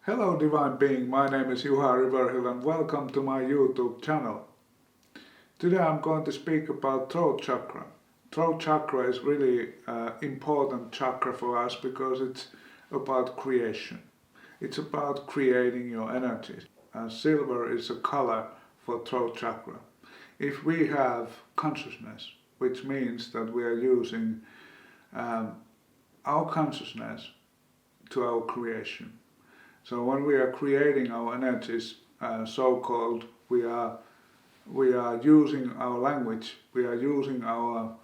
Hello Divine Being, my name is Juha Riverhill and welcome to my YouTube channel. Today I'm going to speak about throat chakra. Throat chakra is really important chakra for us because it's about creation. It's about creating your energy. Silver is a color for throat chakra. If we have consciousness, which means that we are using our consciousness to our creation. So when we are creating our energies, so-called, we are using our language, we are using our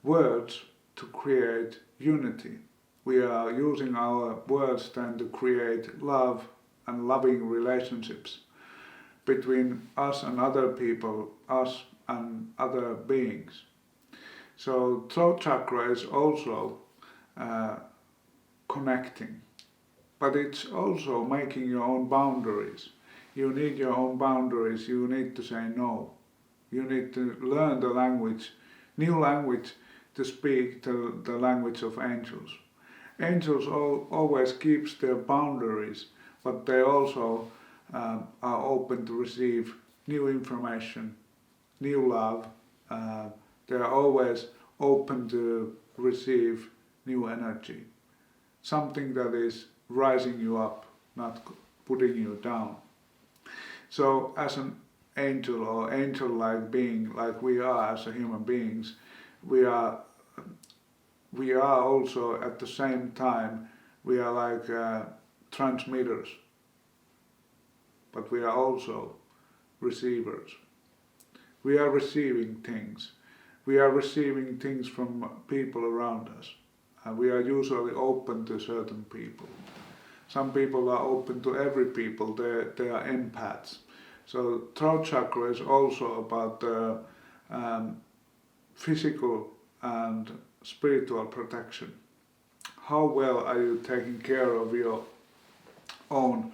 words to create unity. We are using our words then to create love and loving relationships between us and other people, us and other beings. So throat chakra is also connecting. But it's also making your own boundaries. You need your own boundaries, you need to say no. You need to learn the language, new language to speak the language of angels. Angels always keep their boundaries, but they also are open to receive new information, new love. They are always open to receive new energy, something that is rising you up, not putting you down. So as an angel or angel-like being, like we are as human beings, we are also at the same time, we are like transmitters, but we are also receivers. We are receiving things. We are receiving things from people around us. And we are usually open to certain people. Some people are open to every people, they are empaths. So throat chakra is also about the physical and spiritual protection. How well are you taking care of your own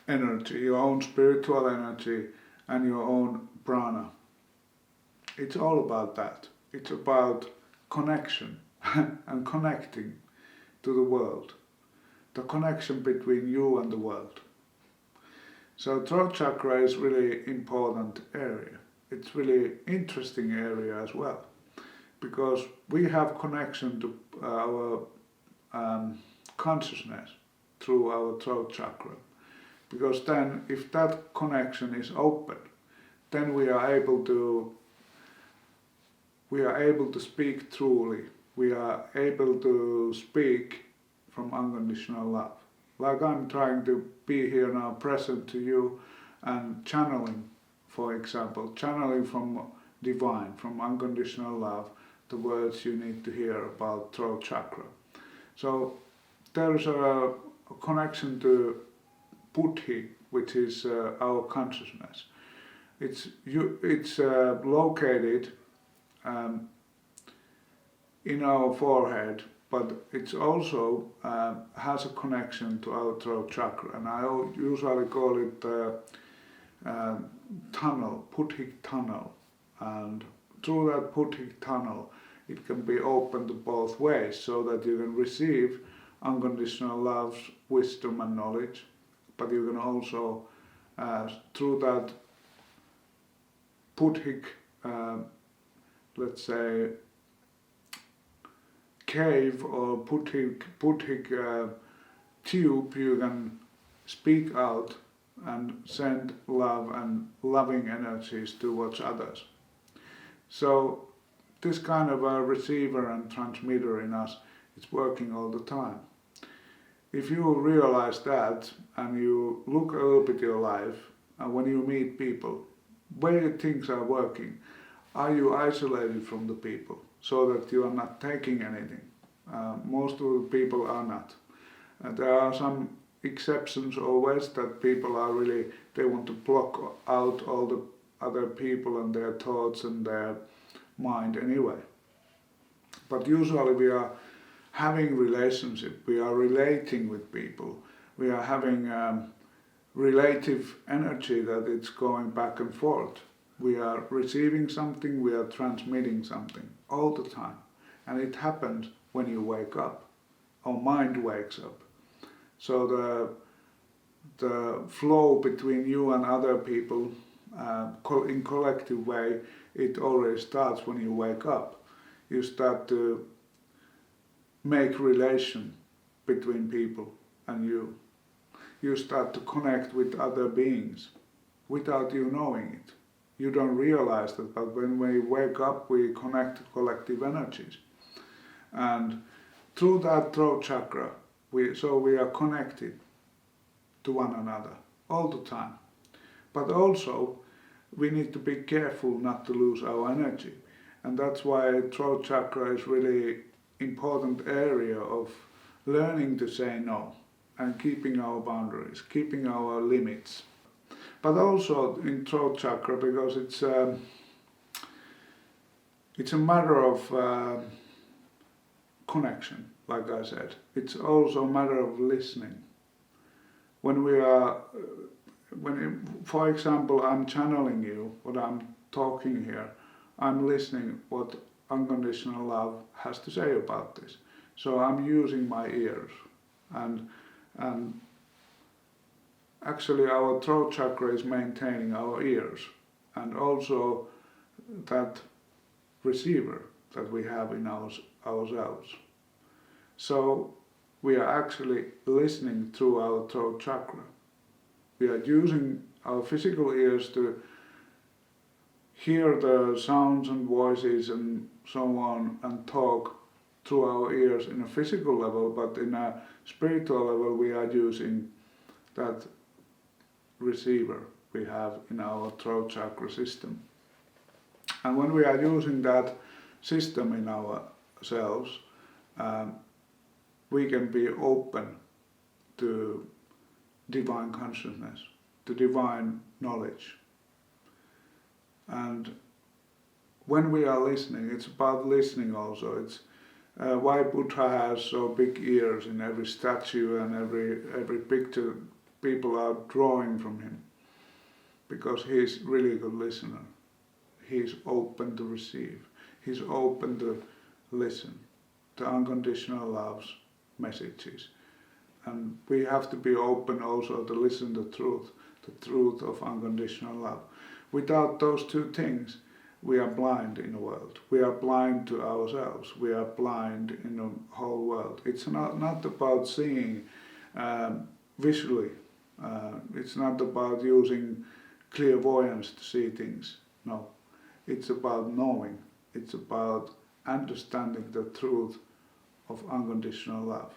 energy, your own spiritual energy and your own prana? It's all about that. It's about connection and connecting to the world. The connection between you and the world. So throat chakra is really important area. It's really interesting area as well, because we have connection to our consciousness through our throat chakra. Because then, if that connection is open, then we are able to speak truly. We are able to speak from unconditional love. Like I'm trying to be here now present to you and channeling, for example, channeling from divine, from unconditional love, the words you need to hear about throat chakra. So there's a connection to Buddhi, which is our consciousness. It's located in our forehead, but it's also has a connection to our throat chakra, and I usually call it tunnel, Buddhic tunnel. And through that Buddhic tunnel, it can be opened to both ways, so that you can receive unconditional love, wisdom and knowledge, but you can also, through that Buddhic, let's say, cave or Buddhic tube, you can speak out and send love and loving energies towards others. So this kind of a receiver and transmitter in us is working all the time. If you realize that and you look a little bit at your life, and when you meet people, where things are working, are you isolated from the people so that you are not taking anything? Most of the people are not. There are some exceptions always, that people are really, they want to block out all the other people and their thoughts and their mind anyway. But usually we are having relationship, we are relating with people, we are having relative energy that it's going back and forth. We are receiving something, we are transmitting something all the time. And it happens when you wake up. Our mind wakes up. So the flow between you and other people in collective way, it already starts when you wake up. You start to make relation between people and you. You start to connect with other beings without you knowing it. You don't realize that, but when we wake up, we connect to collective energies. And through that throat chakra, we are connected to one another all the time. But also, we need to be careful not to lose our energy. And that's why throat chakra is really important area of learning to say no and keeping our boundaries, keeping our limits. But also in throat chakra, because it's a matter of connection, like I said. It's also a matter of listening. For example, I'm channeling you, what I'm talking here, I'm listening what unconditional love has to say about this. So I'm using my ears, and actually our throat chakra is maintaining our ears, and also that receiver that we have in ourselves. So we are actually listening through our throat chakra. We are using our physical ears to hear the sounds and voices and so on and talk through our ears in a physical level, but in a spiritual level we are using that receiver we have in our throat chakra system. And when we are using that system in ourselves, we can be open to divine consciousness, to divine knowledge. And when we are listening, it's about listening also. It's why Buddha has so big ears in every statue and every picture people are drawing from him, because he's really a good listener. He's open to receive. He's open to listen to unconditional love's messages. And we have to be open also to listen to the truth of unconditional love. Without those two things, we are blind in the world. We are blind to ourselves. We are blind in the whole world. It's not about seeing visually. It's not about using clairvoyance to see things. No. It's about knowing. It's about understanding the truth of unconditional love.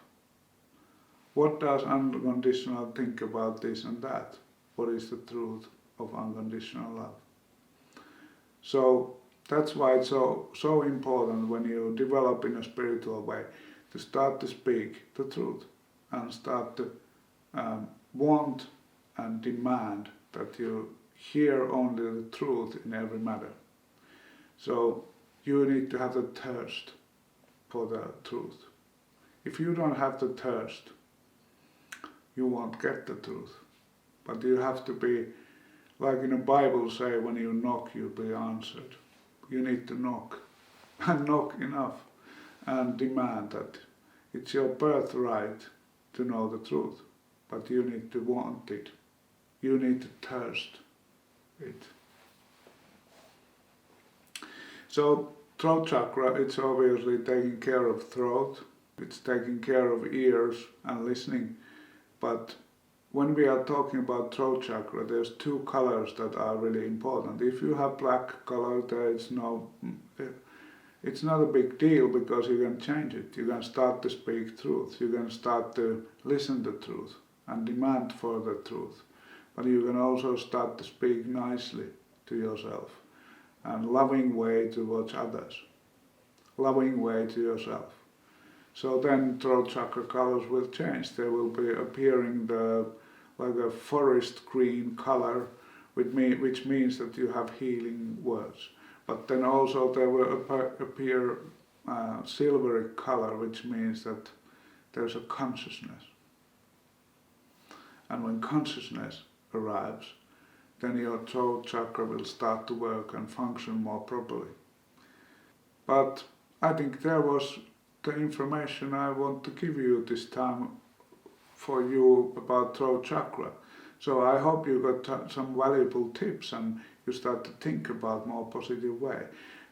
What does unconditional think about this and that? What is the truth of unconditional love? So that's why it's so important when you develop in a spiritual way to start to speak the truth and start to want and demand that you hear only the truth in every matter. So you need to have the thirst for the truth. If you don't have the thirst, you won't get the truth. But you have to be, like in the Bible say, when you knock, you'll be answered. You need to knock, and knock enough, and demand that. It's your birthright to know the truth, but you need to want it. You need to thirst it. So throat chakra, it's obviously taking care of throat, it's taking care of ears and listening, but when we are talking about throat chakra, there's two colors that are really important. If you have black color, it's not a big deal, because you can change it. You can start to speak truth. You can start to listen to truth and demand for the truth. But you can also start to speak nicely to yourself and loving way towards others, loving way to yourself. So then throat chakra colors will change. They will be appearing like a forest green color, which means that you have healing words. But then also there will appear silvery color, which means that there's a consciousness. And when consciousness arrives, then your throat chakra will start to work and function more properly. But I think there was the information I want to give you this time for you about throat chakra. So I hope you got some valuable tips and you start to think about more positive way.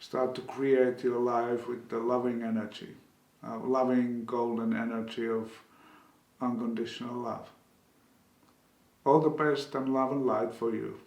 Start to create your life with the loving energy, loving golden energy of unconditional love. All the best and love and light for you.